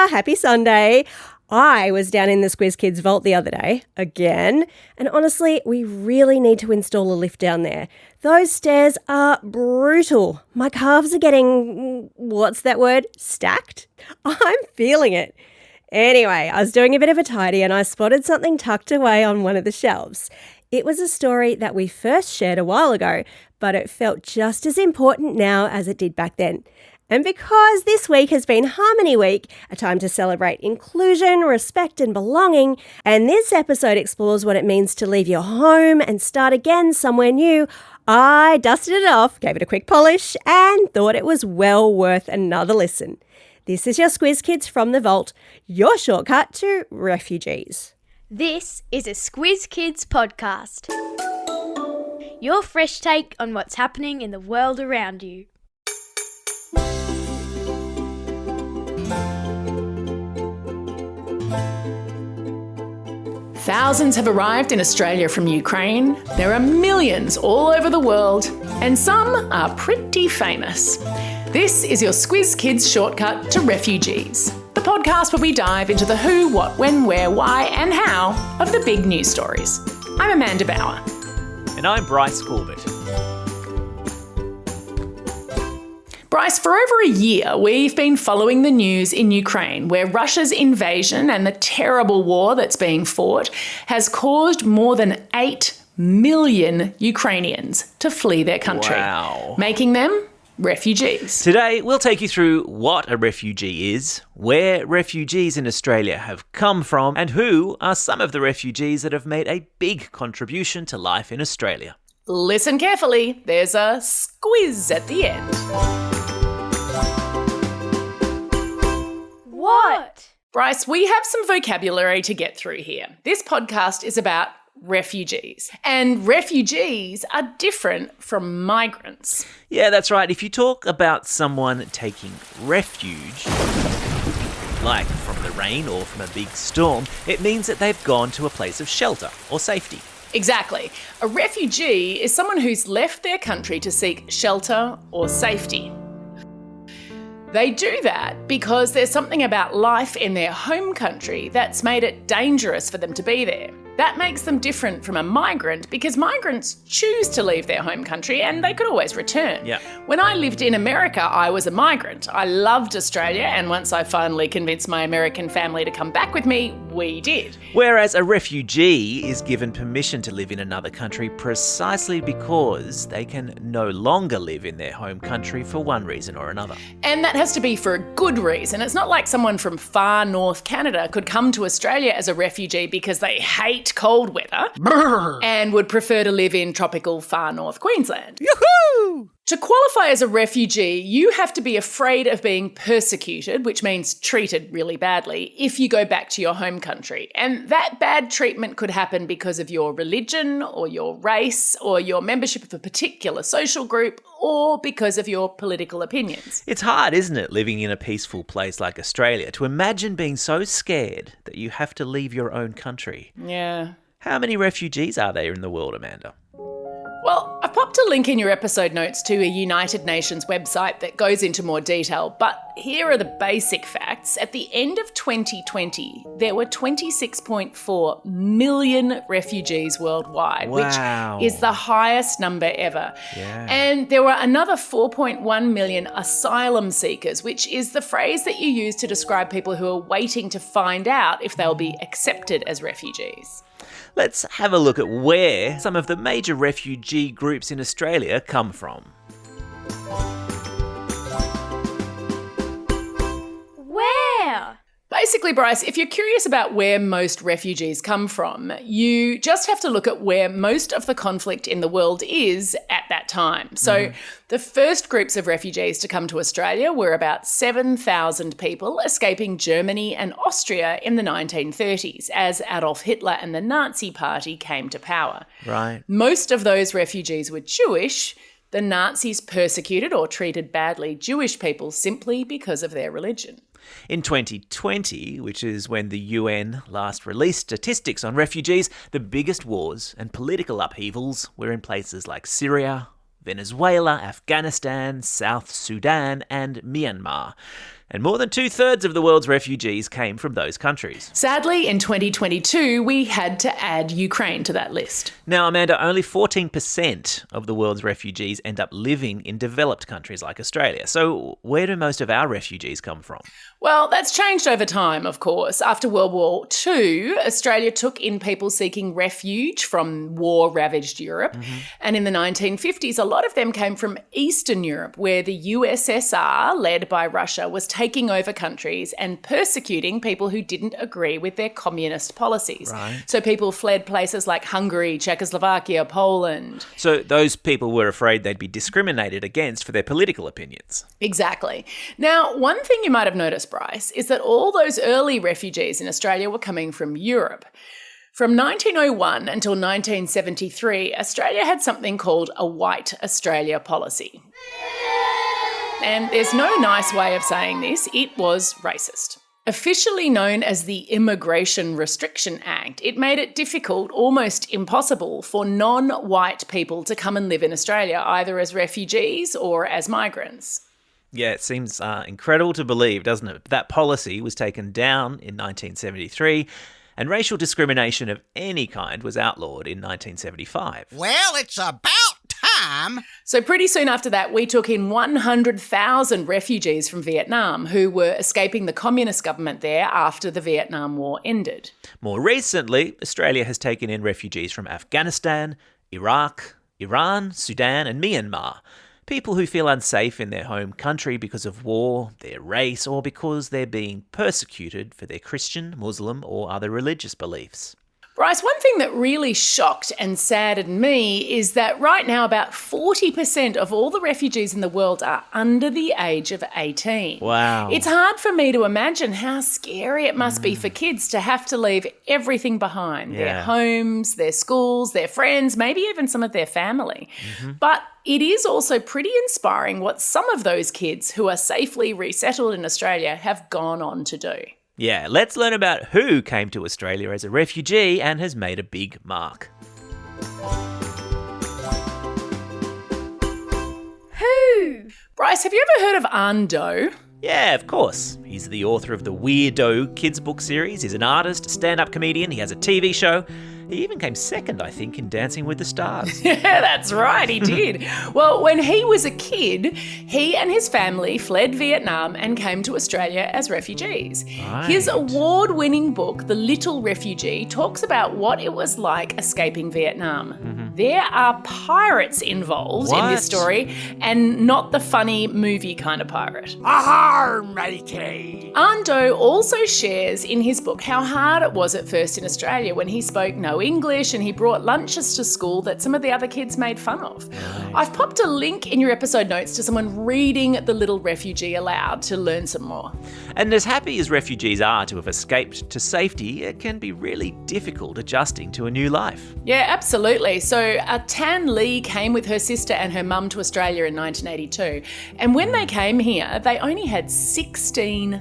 Happy Sunday. I was down in the Squiz Kids vault the other day, again, and honestly, we really need to install a lift down there. Those stairs are brutal. My calves are getting, what's that word? Stacked? I'm feeling it. Anyway, I was doing a bit of a tidy and I spotted something tucked away on one of the shelves. It was a story that we first shared a while ago, but it felt just as important now as it did back then. And because this week has been Harmony Week, a time to celebrate inclusion, respect and belonging, and this episode explores what it means to leave your home and start again somewhere new, I dusted it off, gave it a quick polish, and thought it was well worth another listen. This is your Squiz Kids from the Vault, your shortcut to refugees. This is a Squiz Kids podcast. Your fresh take on what's happening in the world around you. Thousands have arrived in Australia from Ukraine. There are millions all over the world, and some are pretty famous. This is your Squiz Kids Shortcut to Refugees, the podcast where we dive into the who, what, when, where, why, and how of the big news stories. I'm Amanda Bauer. And I'm Bryce Corbett. Bryce, for over a year, we've been following the news in Ukraine, where Russia's invasion and the terrible war that's being fought has caused more than 8 million Ukrainians to flee their country, making them refugees. Today, we'll take you through what a refugee is, where refugees in Australia have come from, and who are some of the refugees that have made a big contribution to life in Australia. Listen carefully, there's a squiz at the end. What? Bryce, we have some vocabulary to get through here. This podcast is about refugees, and refugees are different from migrants. Yeah, that's right. If you talk about someone taking refuge, like from the rain or from a big storm, it means that they've gone to a place of shelter or safety. Exactly. A refugee is someone who's left their country to seek shelter or safety. They do that because there's something about life in their home country that's made it dangerous for them to be there. That makes them different from a migrant because migrants choose to leave their home country and they could always return. Yeah. When I lived in America, I was a migrant. I loved Australia, and once I finally convinced my American family to come back with me, we did. Whereas a refugee is given permission to live in another country precisely because they can no longer live in their home country for one reason or another. And that has to be for a good reason. It's not like someone from far north Canada could come to Australia as a refugee because they hate cold weather and would prefer to live in tropical far north Queensland. Yoo-hoo! To qualify as a refugee, you have to be afraid of being persecuted, which means treated really badly, if you go back to your home country. And that bad treatment could happen because of your religion or your race or your membership of a particular social group or because of your political opinions. It's hard, isn't it, living in a peaceful place like Australia, to imagine being so scared that you have to leave your own country. Yeah. How many refugees are there in the world, Amanda? Well, I've popped a link in your episode notes to a United Nations website that goes into more detail, but here are the basic facts. At the end of 2020, there were 26.4 million refugees worldwide, Wow. which is the highest number ever. Yeah. And there were another 4.1 million asylum seekers, which is the phrase that you use to describe people who are waiting to find out if they'll be accepted as refugees. Let's have a look at where some of the major refugee groups in Australia come from. Where? Basically, Bryce, if you're curious about where most refugees come from, you just have to look at where most of the conflict in the world is at that time. So the first groups of refugees to come to Australia were about 7,000 people escaping Germany and Austria in the 1930s as Adolf Hitler and the Nazi Party came to power. Right. Most of those refugees were Jewish. The Nazis persecuted or treated badly Jewish people simply because of their religion. In 2020, which is when the UN last released statistics on refugees, the biggest wars and political upheavals were in places like Syria, Venezuela, Afghanistan, South Sudan, and Myanmar. And more than 2/3 of the world's refugees came from those countries. Sadly, in 2022, we had to add Ukraine to that list. Now, Amanda, only 14% of the world's refugees end up living in developed countries like Australia. So where do most of our refugees come from? Well, that's changed over time, of course. After World War II, Australia took in people seeking refuge from war-ravaged Europe. And in the 1950s, a lot of them came from Eastern Europe, where the USSR, led by Russia, was taking over countries and persecuting people who didn't agree with their communist policies. Right. So people fled places like Hungary, Czechoslovakia, Poland. So those people were afraid they'd be discriminated against for their political opinions. Exactly. Now, one thing you might have noticed, Bryce, is that all those early refugees in Australia were coming from Europe. From 1901 until 1973, Australia had something called a White Australia policy. And there's no nice way of saying this, it was racist. Officially known as the Immigration Restriction Act, it made it difficult, almost impossible, for non-white people to come and live in Australia, either as refugees or as migrants. Yeah, it seems incredible to believe, doesn't it? That policy was taken down in 1973, and racial discrimination of any kind was outlawed in 1975. Well, it's about time. So pretty soon after that, we took in 100,000 refugees from Vietnam who were escaping the communist government there after the Vietnam War ended. More recently, Australia has taken in refugees from Afghanistan, Iraq, Iran, Sudan, and Myanmar. People who feel unsafe in their home country because of war, their race, or because they're being persecuted for their Christian, Muslim, or other religious beliefs. Bryce, one thing that really shocked and saddened me is that right now about 40% of all the refugees in the world are under the age of 18. Wow. It's hard for me to imagine how scary it must be for kids to have to leave everything behind. Their homes, their schools, their friends, maybe even some of their family. But it is also pretty inspiring what some of those kids who are safely resettled in Australia have gone on to do. Yeah, let's learn about who came to Australia as a refugee and has made a big mark. Who? Bryce, have you ever heard of Ando? Yeah, of course. He's the author of the Weirdo kids book series. He's an artist, stand-up comedian. He has a TV show. He even came second, I think, in Dancing with the Stars. Yeah, that's right, he did. Well, when he was a kid, he and his family fled Vietnam and came to Australia as refugees. Right. His award-winning book, The Little Refugee, talks about what it was like escaping Vietnam. There are pirates involved in What? this story, and not the funny movie kind of pirate. Ahar, matey. Ando also shares in his book how hard it was at first in Australia when he spoke no English and he brought lunches to school that some of the other kids made fun of. I've popped a link in your episode notes to someone reading The Little Refugee aloud to learn some more. And as happy as refugees are to have escaped to safety, it can be really difficult adjusting to a new life. Yeah, absolutely. So Tan Lee came with her sister and her mum to Australia in 1982. And when they came here, they only had $16.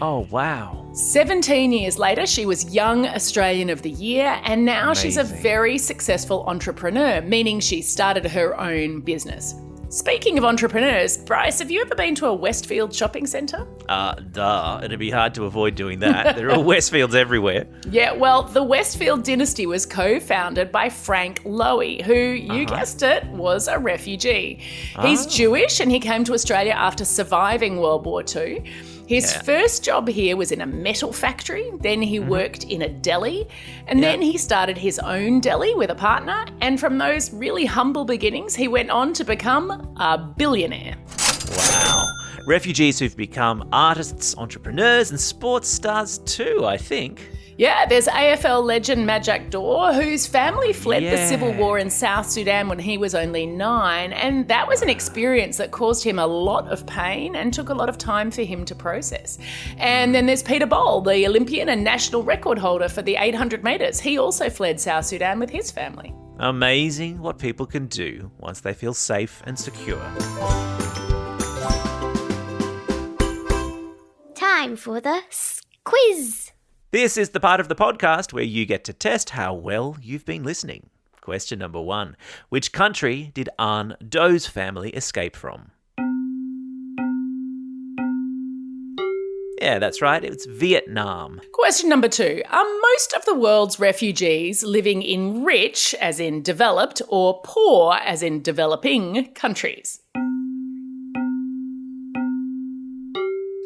Oh, wow. 17 years later, she was Young Australian of the Year, and now she's a Amazing. very successful entrepreneur, meaning she started her own business. Speaking of entrepreneurs, Bryce, have you ever been to a Westfield shopping centre? Duh. It'd be hard to avoid doing that. There are Westfields everywhere. Yeah, well, the Westfield dynasty was co-founded by Frank Lowy, who, you guessed it, was a refugee. He's Jewish and he came to Australia after surviving World War II. His first job here was in a metal factory, then he worked in a deli, and then he started his own deli with a partner, and from those really humble beginnings, he went on to become a billionaire. Wow. Refugees who've become artists, entrepreneurs, and sports stars too, I think. Yeah, there's AFL legend Majak Daw, whose family fled the Yeah. civil war in South Sudan when he was only 9, and that was an experience that caused him a lot of pain and took a lot of time for him to process. And then there's Peter Bowl, the Olympian and national record holder for the 800 metres. He also fled South Sudan with his family. Amazing what people can do once they feel safe and secure. Time for the quiz. This is the part of the podcast where you get to test how well you've been listening. Question number 1. Which country did An Do's family escape from? Yeah, that's right. It's Vietnam. Question number 2. Are most of the world's refugees living in rich, as in developed, or poor, as in developing, countries?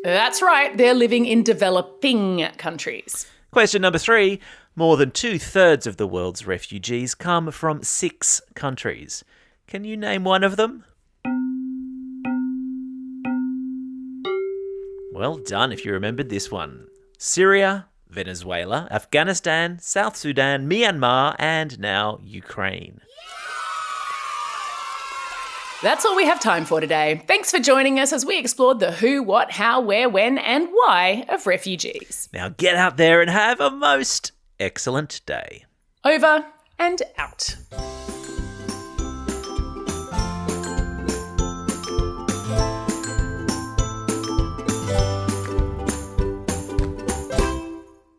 That's right, they're living in developing countries. Question number 3. More than 2/3 of the world's refugees come from 6 countries. Can you name one of them? Well done if you remembered this one. Syria, Venezuela, Afghanistan, South Sudan, Myanmar, and now Ukraine. That's all we have time for today. Thanks for joining us as we explored the who, what, how, where, when, and why of refugees. Now get out there and have a most excellent day. Over and out.